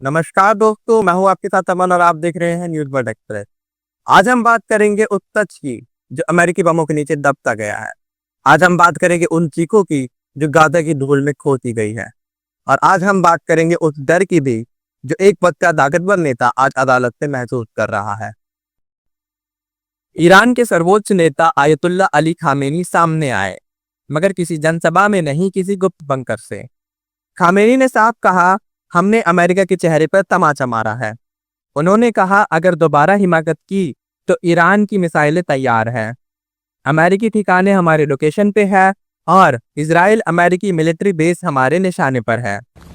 नमस्कार दोस्तों, मैं हूं आपके साथ अमन और आप देख रहे हैं न्यूज़ वर्ल्ड एक्सप्रेस। आज हम बात करेंगे उस सच की जो अमेरिकी बमों के नीचे दबता गया है। आज हम बात करेंगे उन चीखों की जो गाजा की धूल में खोती गई है। और आज हम बात करेंगे उस डर की भी जो एक वक्त का ताकतवर नेता आज अदालत से महसूस कर रहा है। ईरान के सर्वोच्च नेता आयतुल्ला अली खामेनी सामने आए, मगर किसी जनसभा में नहीं, किसी गुप्त बंकर से। खामेनी ने साफ कहा, हमने अमेरिका के चेहरे पर तमाचा मारा है। उन्होंने कहा, अगर दोबारा हिमाकत की तो ईरान की मिसाइलें तैयार हैं। अमेरिकी ठिकाने हमारे लोकेशन पे है और इजराइल अमेरिकी मिलिट्री बेस हमारे निशाने पर है।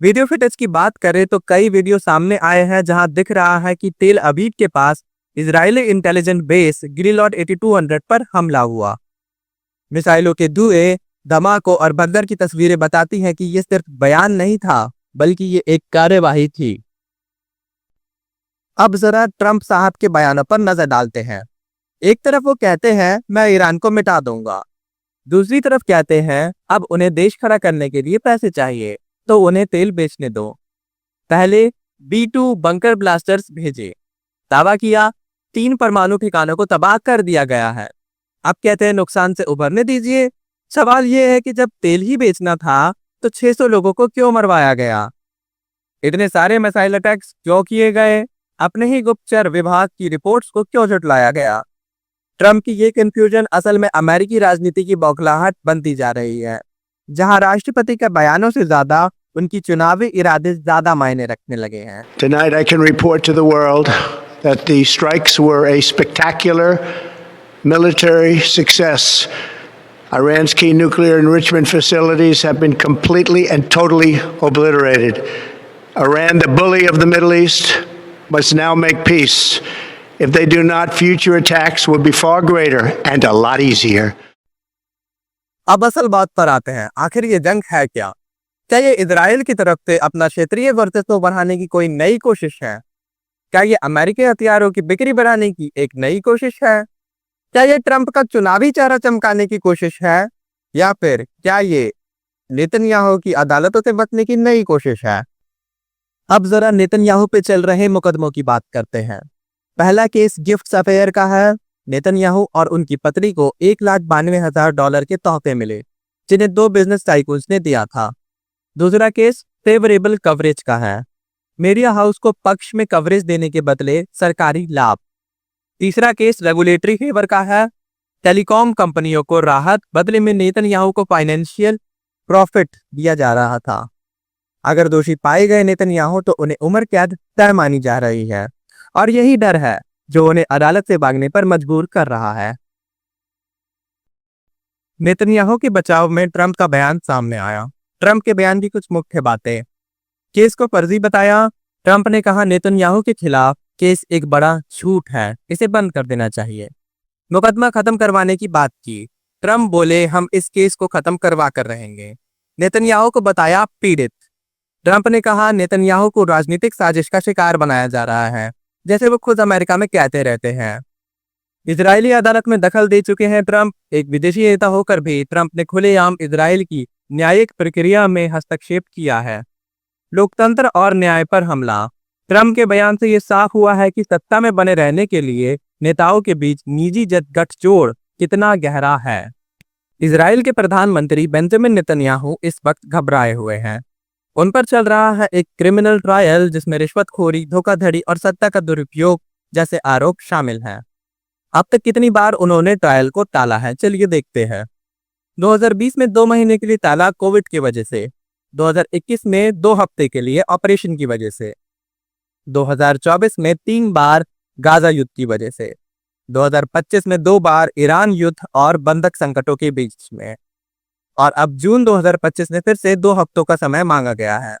वीडियो फुटेज की बात करें तो कई वीडियो सामने आए हैं जहां दिख रहा है कि तेल अवीव के पास इजरायली इंटेलिजेंस बेस ग्रिलॉट 8200 पर हमला हुआ। मिसाइलों के धुएं, धमाकों और भगदड़ की तस्वीरें बताती हैं कि यह सिर्फ बयान नहीं था, बल्कि ये एक कार्यवाही थी। अब जरा ट्रंप साहब के बयानों पर नजर डालते हैं। एक तरफ वो कहते हैं, मैं ईरान को मिटा दूंगा। दूसरी तरफ कहते हैं, अब उन्हें देश खड़ा करने के लिए पैसे चाहिए तो उन्हें तेल बेचने दो। पहले B2 बंकर ब्लास्टर्स भेजे, दावा किया 3 परमाणु ठिकानों को तबाह कर दिया गया है। अब कहते हैं नुकसान से उभरने दीजिए। सवाल यह है कि जब तेल ही बेचना था तो 600 लोगों को क्यों मरवाया गया? इतने सारे मिसाइल अटैक्स क्यों किए गए? अपने ही गुप्तचर विभाग की रिपोर्ट्स को क्यों झुटलाया गया? ट्रंप की ये कंफ्यूजन असल में अमेरिकी राजनीति की बौखलाहट बनती जा रही है, जहां राष्ट्रपति के बयानों से ज्यादा उनकी चुनावी इरादे ज्यादा मायने रखने लगे हैं। Tonight, I can report to the world that the strikes were a spectacular military success. Iran's key nuclear enrichment facilities have been completely and totally obliterated. Iran, the bully of the Middle East, must now make peace. If they do not, future attacks will be far greater and a lot easier. अब असल बात पर आते हैं, आखिर ये जंग है क्या? क्या ये इजराइल की तरफ से अपना क्षेत्रीय वर्चस्व बढ़ाने की कोई नई कोशिश है? क्या ये अमेरिकी हथियारों की बिक्री बढ़ाने की एक नई कोशिश है? क्या ये ट्रंप का चुनावी चेहरा चमकाने की कोशिश है? या फिर क्या ये नेतन्याहू की अदालतों से बचने की नई कोशिश है? अब जरा नेतन्याहू पे चल रहे मुकदमों की बात करते हैं। पहला केस गिफ्ट अफेयर का है। नेतन्याहू और उनकी पत्नी को $1,92,000 के तोहफे मिले, जिन्हें 2 बिजनेस टाइकून्स ने दिया था। दूसरा केस फेवरेबल कवरेज का है। मीडिया हाउस को पक्ष में कवरेज देने के बदले सरकारी लाभ। तीसरा केस रेगुलेटरी फेवर का है। टेलीकॉम कंपनियों को राहत, बदले में नेतन्याहू को फाइनेंशियल प्रॉफिट दिया जा रहा था। अगर दोषी पाए गए नेतन्याहू तो उन्हें उम्र कैद तय मानी जा रही है, और यही डर है जो उन्हें अदालत से भागने पर मजबूर कर रहा है। नेतन्याहू के बचाव में ट्रंप का बयान सामने आया। ट्रंप के बयान की कुछ मुख्य बातें। केस को फर्जी बताया। ट्रंप ने कहा, नेतन्याहू के खिलाफ केस एक बड़ा झूठ है, इसे बंद कर देना चाहिए। मुकदमा खत्म करवाने की बात की। ट्रंप बोले, हम इस केस को खत्म करवा कर रहेंगे। नेतन्याहू को बताया पीड़ित। ट्रंप ने कहा, नेतन्याहू को राजनीतिक साजिश का शिकार बनाया जा रहा है, जैसे वो खुद अमेरिका में कहते रहते हैं। इजरायली अदालत में दखल दे चुके हैं ट्रंप। एक विदेशी नेता होकर भी ट्रंप ने खुलेआम इजराइल की न्यायिक प्रक्रिया में हस्तक्षेप किया है। लोकतंत्र और न्याय पर हमला। ट्रंप के बयान से यह साफ हुआ है कि सत्ता में बने रहने के लिए नेताओं के बीच निजी गठजोड़ कितना गहरा है। इजराइल के प्रधानमंत्री बेंजामिन नेतन्याहू इस वक्त घबराए हुए हैं। उन पर चल रहा है एक क्रिमिनल ट्रायल, जिसमें रिश्वतखोरी, धोखाधड़ी और सत्ता का दुरुपयोग जैसे आरोप शामिल हैं। अब तक कितनी बार उन्होंने ट्रायल को टाला है, चलिए देखते हैं। 2020 में 2 महीने के लिए टाला कोविड की वजह से। 2021 में 2 हफ्ते के लिए ऑपरेशन की वजह से। 2024 में 3 बार गाजा युद्ध की वजह से। 2025 में 2 बार ईरान युद्ध और बंधक संकटों के बीच में। और अब जून 2025 में फिर से 2 हफ्तों का समय मांगा गया है।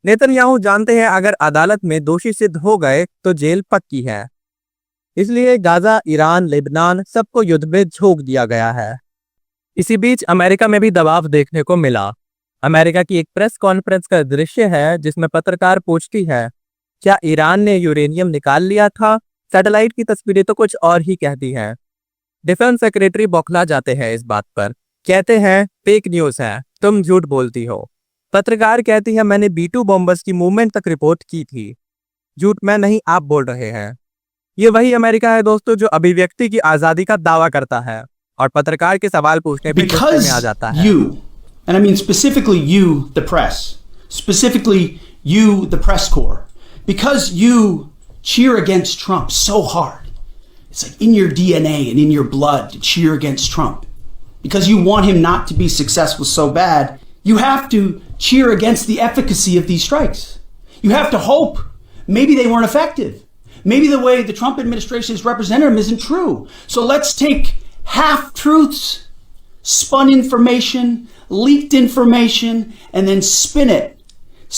नेतन्याहू जानते हैं अगर अदालत में दोषी सिद्ध हो गए तो जेल पक्की है। इसलिए गाजा, ईरान, लेबनान सबको युद्ध में झोंक दिया गया है। इसी बीच अमेरिका में भी दबाव देखने को मिला। अमेरिका की एक प्रेस कॉन्फ्रेंस का दृश्य है जिसमें पत्रकार पूछती है, क्या ईरान ने यूरेनियम निकाल लिया था सैटेलाइट की तस्वीरें तो कुछ और ही कहती हैं। डिफेंस सेक्रेटरी बौखला जाते हैं इस बात पर, कहते हैं फेक न्यूज़ है, तुम झूठ बोलती हो। पत्रकार कहती है मैंने B2 बॉम्बर्स की मूवमेंट तक रिपोर्ट की थी। झूठ मैं नहीं, आप बोल रहे हैं। ये वही अमेरिका है दोस्तों जो अभिव्यक्ति की आजादी का दावा करता है और पत्रकार के सवाल पूछने पे गुस्से में आ Because जाता है। you, and I mean specifically you, the press, specifically you, the press corps, because you cheer against Trump so hard. It's like in your DNA and in your blood to cheer against Trump. Because you want him not to be successful so bad, you have to cheer against the efficacy of these strikes. You have to hope maybe they weren't effective. Maybe the way the Trump administration has represented them isn't true. So let's take half-truths, spun information, leaked information, and then spin it.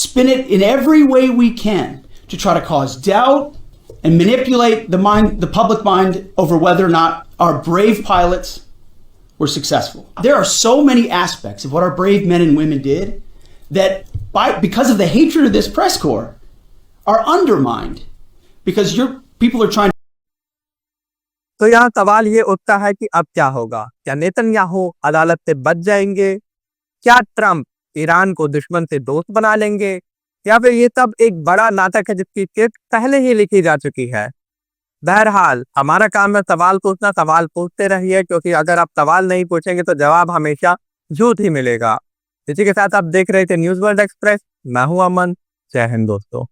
Spin it in every way we can to try to cause doubt and manipulate the public mind over whether or not our brave pilots were successful. There are so many aspects of what our brave men and women did that because of the hatred of this press corps are undermined because people are trying. तो यहाँ सवाल ये उठता है कि अब क्या होगा? क्या नेतन्याहू अदालत से बच जाएंगे? क्या ट्रंप ईरान को दुश्मन से दोस्त बना लेंगे? या फिर ये सब एक बड़ा नाटक है जिसकी स्क्रिप्ट पहले ही लिखी जा चुकी है? बहरहाल हमारा काम है सवाल पूछना, सवाल पूछते रहिए, क्योंकि अगर आप सवाल नहीं पूछेंगे तो जवाब हमेशा झूठ ही मिलेगा। इसी के साथ आप देख रहे थे न्यूज़ वर्ल्ड एक्सप्रेस। मैं हूं अमन। जय हिंद दोस्तों।